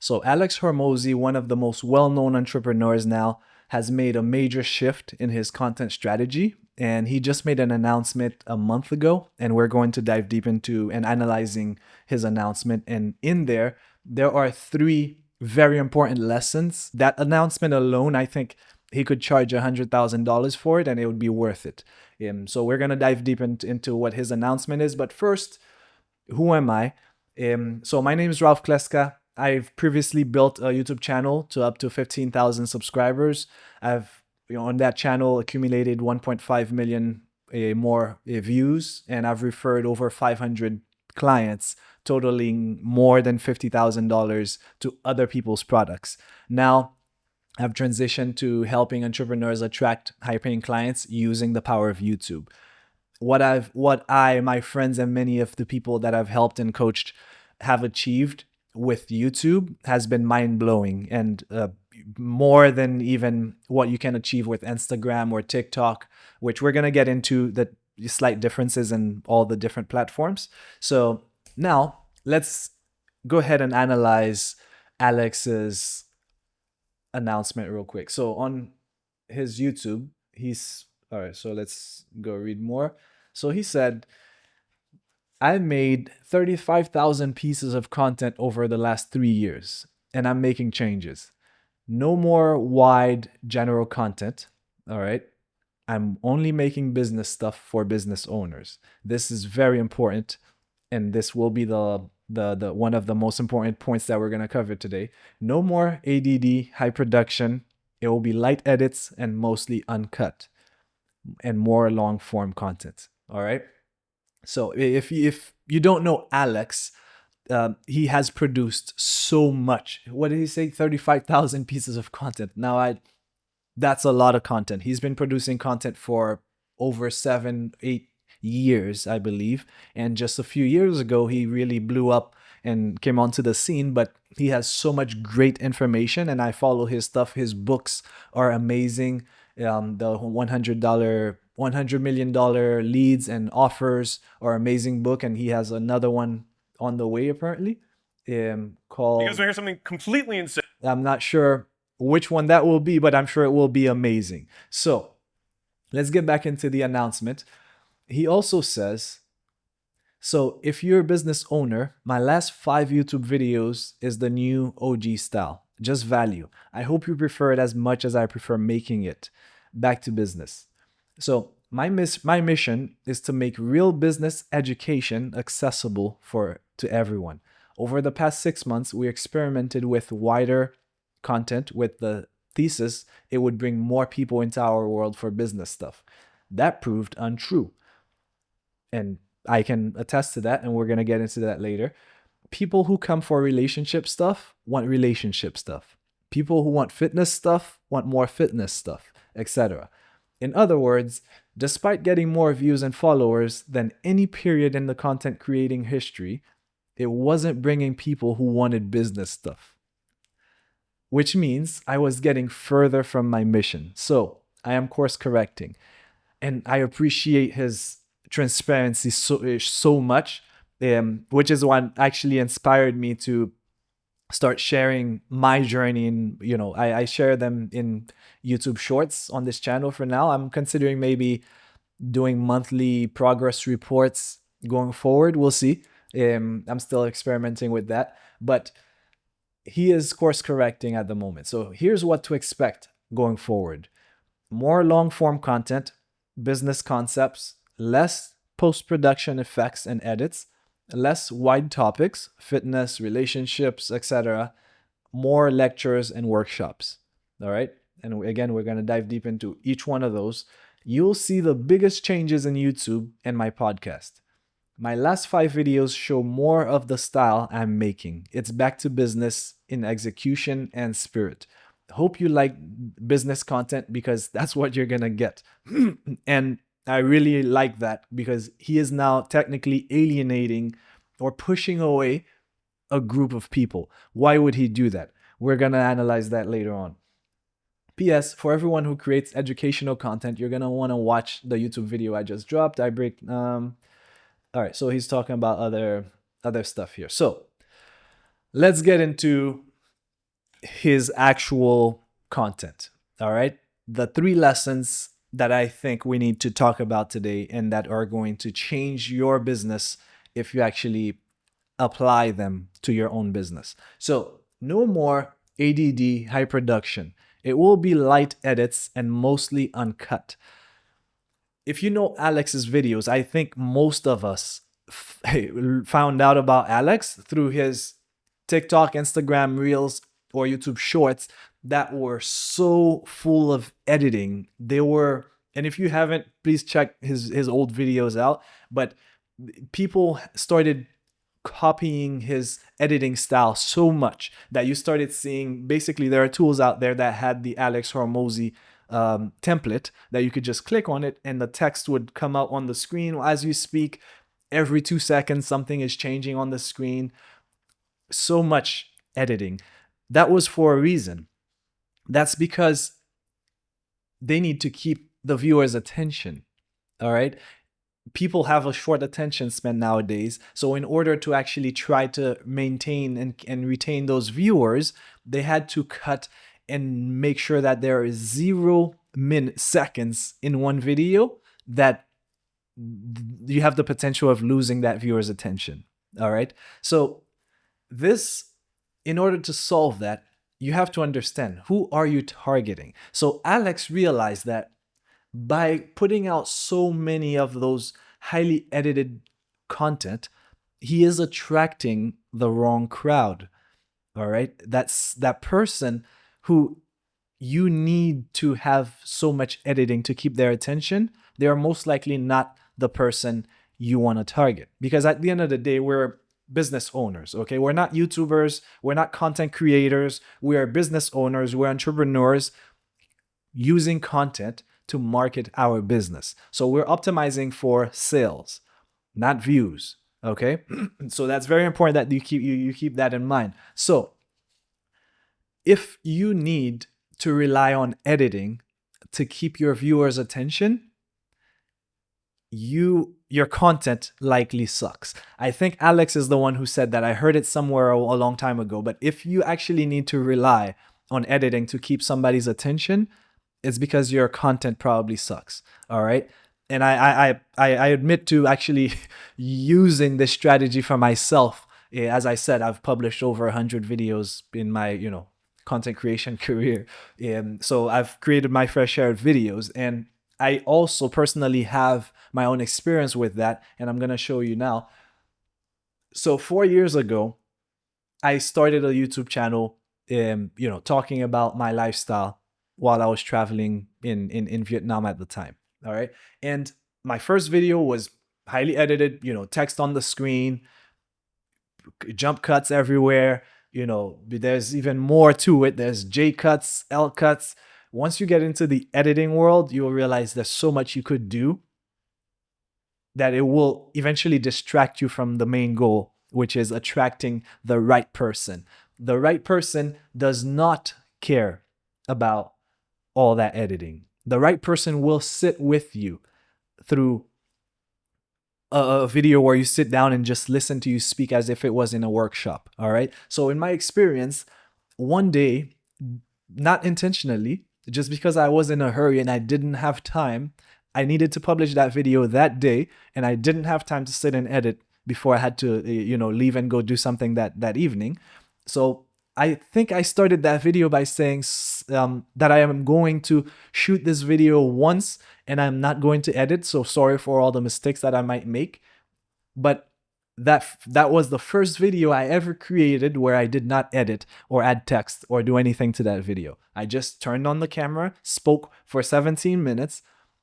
So Alex Hormozi, one of the most well-known entrepreneurs now, has made a major shift in his content strategy. And he just made an announcement a month ago, and we're going to dive deep into and analyzing his announcement. And in there are three very important lessons. That announcement alone, I think he could charge $100,000 for it, and it would be worth it. So we're gonna dive deep into what his announcement is. But first, who am I? So my name is Ralph Kleska. I've previously built a YouTube channel to up to 15,000 subscribers. I've on that channel accumulated 1.5 million more views, and I've referred over 500 clients, totaling more than $50,000 to other people's products. Now, I've transitioned to helping entrepreneurs attract high-paying clients using the power of YouTube. My friends, and many of the people that I've helped and coached have achieved with YouTube has been mind-blowing, and more than even what you can achieve with Instagram or TikTok, which we're going to get into the slight differences in all the different platforms. So now let's go ahead and analyze Alex's announcement real quick. So on his YouTube, all right, so let's go read more. So he said, I made 35,000 pieces of content over the last 3 years, and I'm making changes. No more wide general content. All right. I'm only making business stuff for business owners. This is very important, and this will be the one of the most important points that we're going to cover today. No more ADD, high production. It will be light edits and mostly uncut, and more long form content. All right. So if you don't know Alex, he has produced so much. What did he say? 35,000 pieces of content. Now, that's a lot of content. He's been producing content for over 7-8 years, I believe. And just a few years ago, he really blew up and came onto the scene. But he has so much great information, and I follow his stuff. His books are amazing. The $100 million leads and offers are amazing book, and he has another one on the way apparently, called. You guys want to hear something completely insane? I'm not sure which one that will be, but I'm sure it will be amazing. So let's get back into the announcement. He also says, so if you're a business owner, my last 5 YouTube videos is the new OG style, just value. I hope you prefer it as much as I prefer making it. Back to business. So my mission is to make real business education accessible to everyone. Over the past 6 months, we experimented with wider content with the thesis it would bring more people into our world for business stuff. That proved untrue. And I can attest to that, and we're going to get into that later. People who come for relationship stuff want relationship stuff. People who want fitness stuff want more fitness stuff, etc. In other words, despite getting more views and followers than any period in the content creating history, it wasn't bringing people who wanted business stuff. Which means I was getting further from my mission. So I am course correcting. And I appreciate his transparency so much, which is what actually inspired me to start sharing my journey. And I share them in YouTube shorts on this channel for now. I'm considering maybe doing monthly progress reports going forward. We'll see. I'm still experimenting with that, but he is course correcting at the moment. So here's what to expect going forward. More long form content, business concepts, less post-production effects and edits, less wide topics, fitness, relationships, etc. More lectures and workshops. All right. And again, we're going to dive deep into each one of those. You'll see the biggest changes in YouTube and my podcast. My last 5 videos show more of the style I'm making. It's back to business in execution and spirit. Hope you like business content, because that's what you're going to get. And I really like that, because he is now technically alienating or pushing away a group of people. Why would he do that? We're going to analyze that later on. P.S. For everyone who creates educational content, you're going to want to watch the YouTube video I just dropped. All right, so he's talking about other stuff here. So let's get into his actual content. All right. The 3 lessons that I think we need to talk about today and that are going to change your business if you actually apply them to your own business. So, no more ADD high production. It will be light edits and mostly uncut. If you know Alex's videos, I think most of us found out about Alex through his TikTok, Instagram Reels, or YouTube Shorts that were so full of editing. They were, and if you haven't, please check his old videos out. But people started copying his editing style so much that you started seeing, basically there are tools out there that had the Alex Hormozi template that you could just click on it and the text would come out on the screen as you speak. Every 2 seconds something is changing on the screen. So much editing. That was for a reason. That's because they need to keep the viewer's attention. All right. People have a short attention span nowadays. So in order to actually try to maintain and retain those viewers, they had to cut and make sure that there is 0 seconds in one video that you have the potential of losing that viewer's attention. All right. So this, in order to solve that, you have to understand, who are you targeting? So Alex realized that by putting out so many of those highly edited content, he is attracting the wrong crowd. All right. That's that person who you need to have so much editing to keep their attention. They are most likely not the person you want to target, because at the end of the day, we're business owners. Okay. We're not YouTubers. We're not content creators. We are business owners. We're entrepreneurs using content to market our business. So we're optimizing for sales, not views. Okay. So that's very important that you keep that in mind. So if you need to rely on editing to keep your viewers' attention, your content likely sucks. I think Alex is the one who said that. I heard it somewhere a long time ago. But if you actually need to rely on editing to keep somebody's attention, it's because your content probably sucks. All right. And I admit to actually using this strategy for myself. As I said, I've published over 100 videos in my, content creation career. So I've created my fair share of videos. And I also personally have my own experience with that. And I'm going to show you now. So 4 years ago, I started a YouTube channel, talking about my lifestyle while I was traveling in Vietnam at the time. All right. And my first video was highly edited, text on the screen, jump cuts everywhere. There's even more to it. There's J cuts, L cuts. Once you get into the editing world, you'll realize there's so much you could do that it will eventually distract you from the main goal, which is attracting the right person. The right person does not care about all that editing. The right person will sit with you through a video where you sit down and just listen to you speak as if it was in a workshop. All right. So in my experience, one day, not intentionally, just because I was in a hurry and I didn't have time, I needed to publish that video that day, and I didn't have time to sit and edit before I had to, leave and go do something that evening. So I think I started that video by saying that I am going to shoot this video once and I'm not going to edit. So sorry for all the mistakes that I might make. But that was the first video I ever created where I did not edit or add text or do anything to that video. I just turned on the camera, spoke for 17 minutes,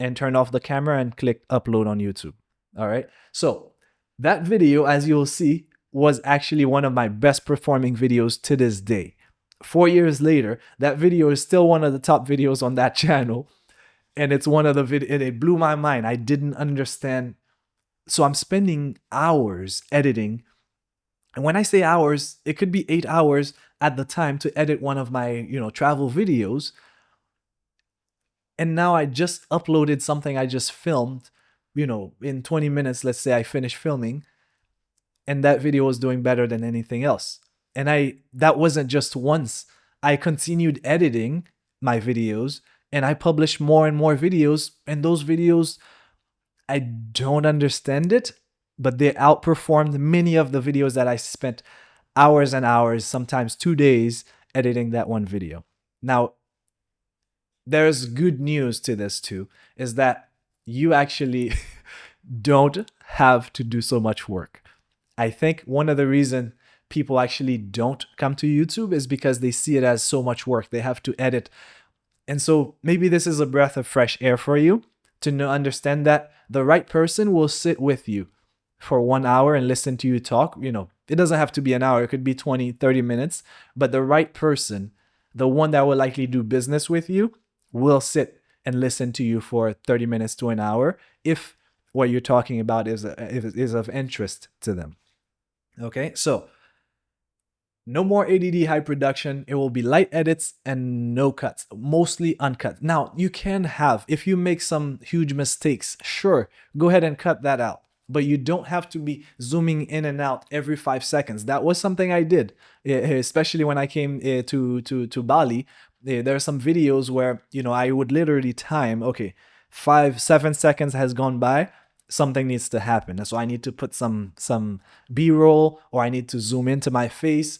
and turned off the camera and clicked upload on YouTube. All right. So that video, as you'll see, was actually one of my best performing videos to this day. 4 years later, that video is still one of the top videos on that channel. And it's one of the and it blew my mind. I didn't understand. So I'm spending hours editing. And when I say hours, it could be 8 hours at the time to edit one of my, travel videos. And now I just uploaded something I just filmed, in 20 minutes, let's say I finished filming, and that video was doing better than anything else. And that wasn't just once. I continued editing my videos and I published more and more videos. And those videos, I don't understand it, but they outperformed many of the videos that I spent hours and hours, sometimes 2 days, editing that one video. Now, there's good news to this too, is that you actually don't have to do so much work. I think one of the reasons people actually don't come to YouTube is because they see it as so much work. They have to edit. And so maybe this is a breath of fresh air for you to understand that the right person will sit with you for 1 hour and listen to you talk. It doesn't have to be an hour. It could be 20, 30 minutes. But the right person, the one that will likely do business with you, will sit and listen to you for 30 minutes to an hour if what you're talking about is of interest to them. Okay, so no more ADD high production. It will be light edits and no cuts, mostly uncut. Now, you can have, if you make some huge mistakes, sure, go ahead and cut that out. But you don't have to be zooming in and out every 5 seconds. That was something I did, especially when I came to Bali. There are some videos where, I would literally time, okay, 5-7 seconds has gone by, something needs to happen. So I need to put some B-roll, or I need to zoom into my face,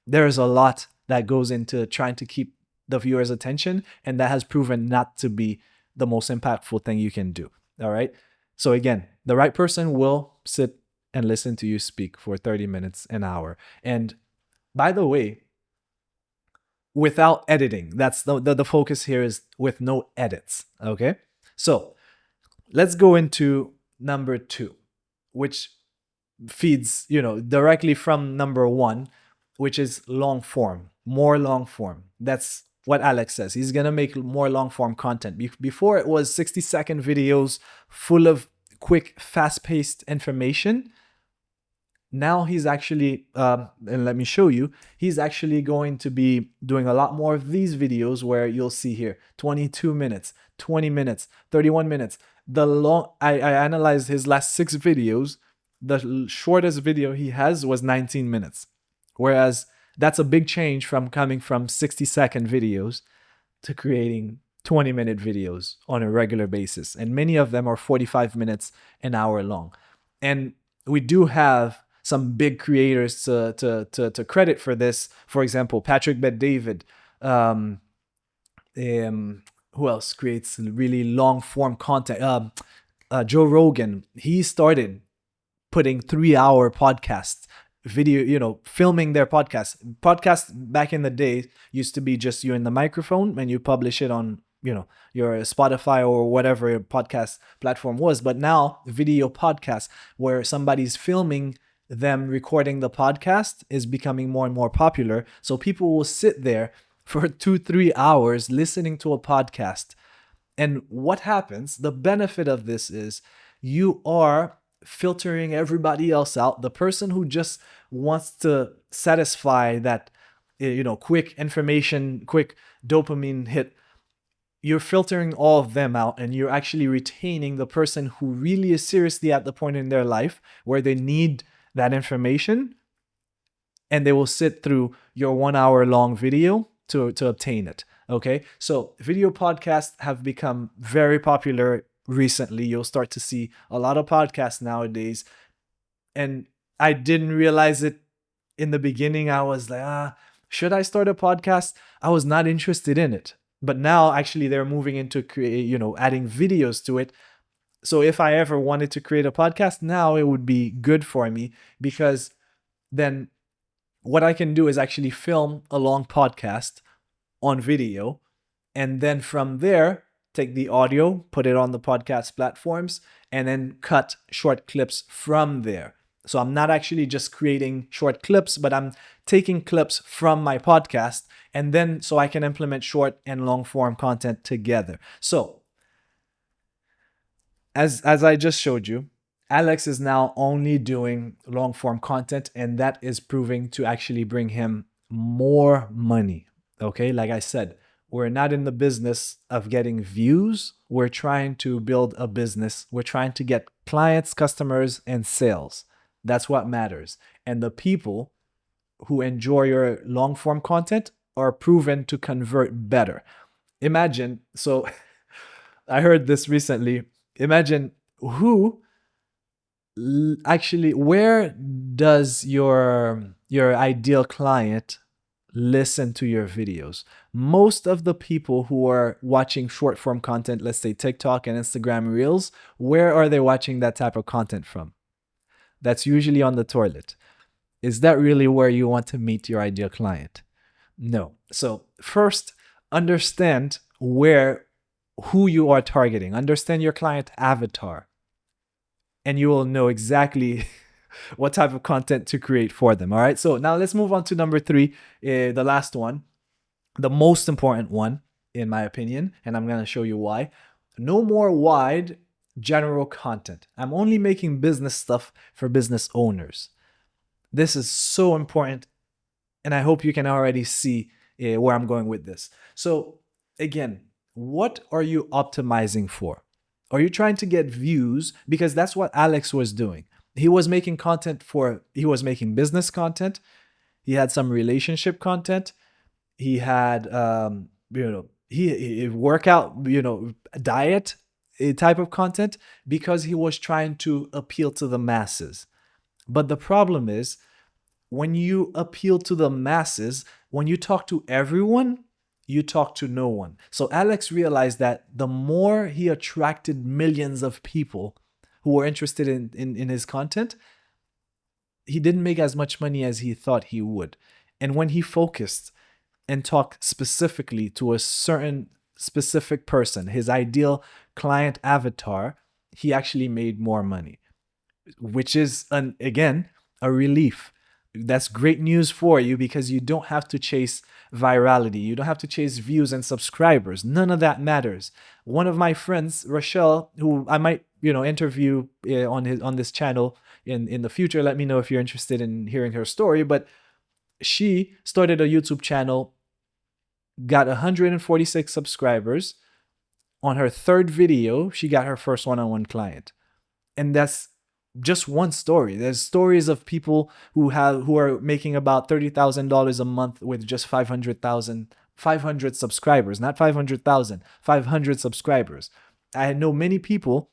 there's a lot that goes into trying to keep the viewer's attention, and that has proven not to be the most impactful thing you can do. All right. So again, the right person will sit and listen to you speak for 30 minutes, an hour. And by the way, without editing, that's the focus here, is with no edits. Okay. So let's go into number 2, which feeds, directly from number 1, which is long form, more long form. That's what Alex says. He's going to make more long form content. Before, it was 60-second videos full of quick, fast-paced information. Now he's actually, and let me show you, he's actually going to be doing a lot more of these videos where you'll see here 22 minutes, 20 minutes, 31 minutes. I analyzed his last 6 videos. The shortest video he has was 19 minutes. Whereas that's a big change from coming from 60-second videos to creating 20-minute videos on a regular basis. And many of them are 45 minutes, an hour long. And we do have some big creators to credit for this. For example, Patrick Bet-David. Who else creates really long form content? Joe Rogan. He started putting 3-hour podcasts, video, filming their podcasts. Podcasts back in the day used to be just you in the microphone and you publish it on, your Spotify or whatever your podcast platform was. But now video podcasts where somebody's filming them recording the podcast is becoming more and more popular. So people will sit there for 2-3 hours listening to a podcast. And what happens, the benefit of this is you are filtering everybody else out. The person who just wants to satisfy that, quick information, quick dopamine hit, you're filtering all of them out, and you're actually retaining the person who really is seriously at the point in their life where they need that information, and they will sit through your 1-hour long video to obtain it. Okay, so video podcasts have become very popular recently. You'll start to see a lot of podcasts nowadays, and I didn't realize it in the beginning. I was like, should I start a podcast? I was not interested in it, but now actually they're moving into adding videos to it. So if I ever wanted to create a podcast now, it would be good for me, because then what I can do is actually film a long podcast on video, and then from there, take the audio, put it on the podcast platforms, and then cut short clips from there. So I'm not actually just creating short clips, but I'm taking clips from my podcast, and then so I can implement short and long form content together. So as I just showed you, Alex is now only doing long form content, and that is proving to actually bring him more money. Okay, like I said, we're not in the business of getting views. We're trying to build a business. We're trying to get clients, customers, and sales. That's what matters. And the people who enjoy your long form content are proven to convert better. Imagine, so I heard this recently. Imagine who actually, where does your ideal client listen to your videos? Most of the people who are watching short form content, let's say TikTok and Instagram Reels, where are they watching that type of content from? That's usually on the toilet. Is that really where you want to meet your ideal client? No. So, first, understand who you are targeting. Understand your client avatar, and you will know exactly what type of content to create for them. All right. So now let's move on to number 3, the last one, the most important one, in my opinion, and I'm going to show you why. No more wide general content. I'm only making business stuff for business owners. This is so important, and I hope you can already see where I'm going with this. So, again, what are you optimizing for? Are you trying to get views? Because that's what Alex was doing. He was making he was making business content. He had some relationship content. He had, he workout, diet type of content, because he was trying to appeal to the masses. But the problem is, when you appeal to the masses, when you talk to everyone, you talk to no one. So Alex realized that the more he attracted millions of people who were interested in his content, he didn't make as much money as he thought he would. And when he focused and talked specifically to a certain specific person, his ideal client avatar, he actually made more money, which is, again, a relief. That's great news for you, because you don't have to chase virality. You don't have to chase views and subscribers. None of that matters. One of my friends, Rochelle, who I might, interview on this channel in the future. Let me know if you're interested in hearing her story. But she started a YouTube channel, got 146 subscribers. On her third video, she got her first one-on-one client. And that's just one story. There's stories of people who are making about $30,000 a month with just 500 subscribers, not 500,000, 500 subscribers. I know many people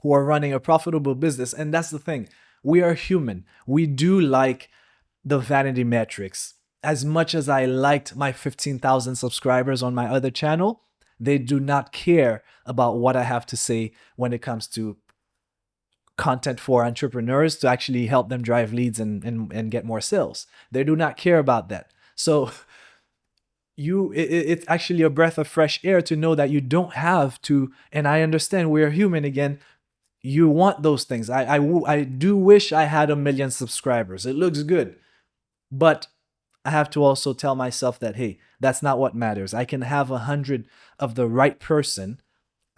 who are running a profitable business, and that's the thing. We are human. We do like the vanity metrics. As much as I liked my 15,000 subscribers on my other channel, they do not care about what I have to say when it comes to content for entrepreneurs to actually help them drive leads and get more sales. They do not care about that. So it's actually a breath of fresh air to know that you don't have to, and I understand we're human again. You want those things. I do wish I had 1 million subscribers. It looks good. But I have to also tell myself that, hey, that's not what matters. I can have 100 of the right person.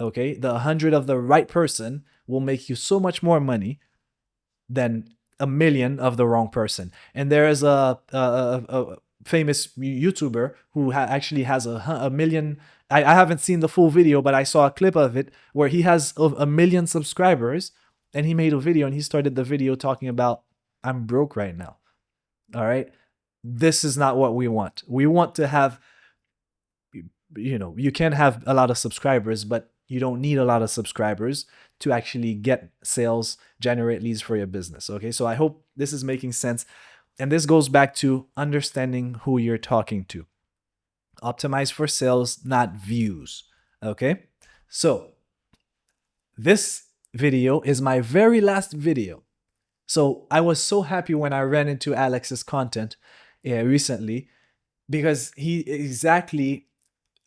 Okay, the 100 of the right person will make you so much more money than 1 million of the wrong person. And there is a famous YouTuber who actually has a million. I haven't seen the full video, but I saw a clip of it where he has 1 million subscribers, and he made a video, and he started the video talking about, I'm broke right now. All right. This is not what we want. We want to have, you can have a lot of subscribers, but you don't need a lot of subscribers to actually get sales, generate leads for your business. Okay. So I hope this is making sense. And this goes back to understanding who you're talking to. Optimize for sales, not views. Okay. So this video is my very last video. So I was so happy when I ran into Alex's content recently, because he exactly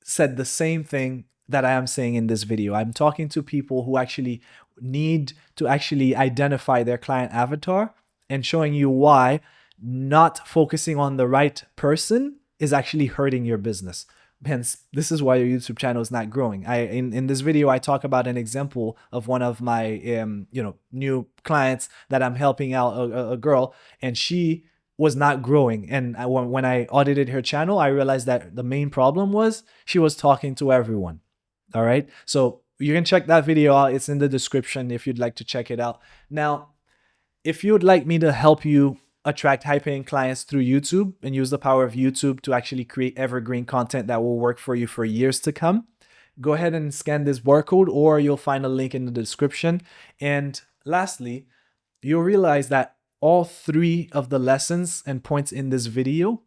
said the same thing that I am saying in this video. I'm talking to people who actually need to actually identify their client avatar, and showing you why not focusing on the right person is actually hurting your business. Hence, this is why your YouTube channel is not growing. In this video, I talk about an example of one of my new clients that I'm helping out, a girl, and she was not growing. And when I audited her channel, I realized that the main problem was she was talking to everyone. All right. So you can check that video out. It's in the description if you'd like to check it out. Now, if you'd like me to help you attract high-paying clients through YouTube and use the power of YouTube to actually create evergreen content that will work for you for years to come, go ahead and scan this barcode, or you'll find a link in the description. And lastly, you'll realize that all 3 of the lessons and points in this video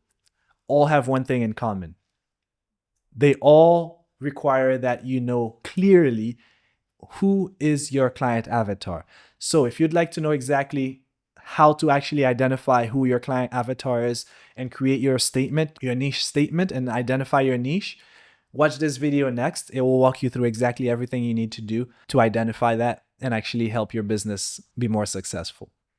all have one thing in common. They all require that you know clearly who is your client avatar. So if you'd like to know exactly how to actually identify who your client avatar is and create your statement, your niche statement, and identify your niche, watch this video next. It will walk you through exactly everything you need to do to identify that and actually help your business be more successful.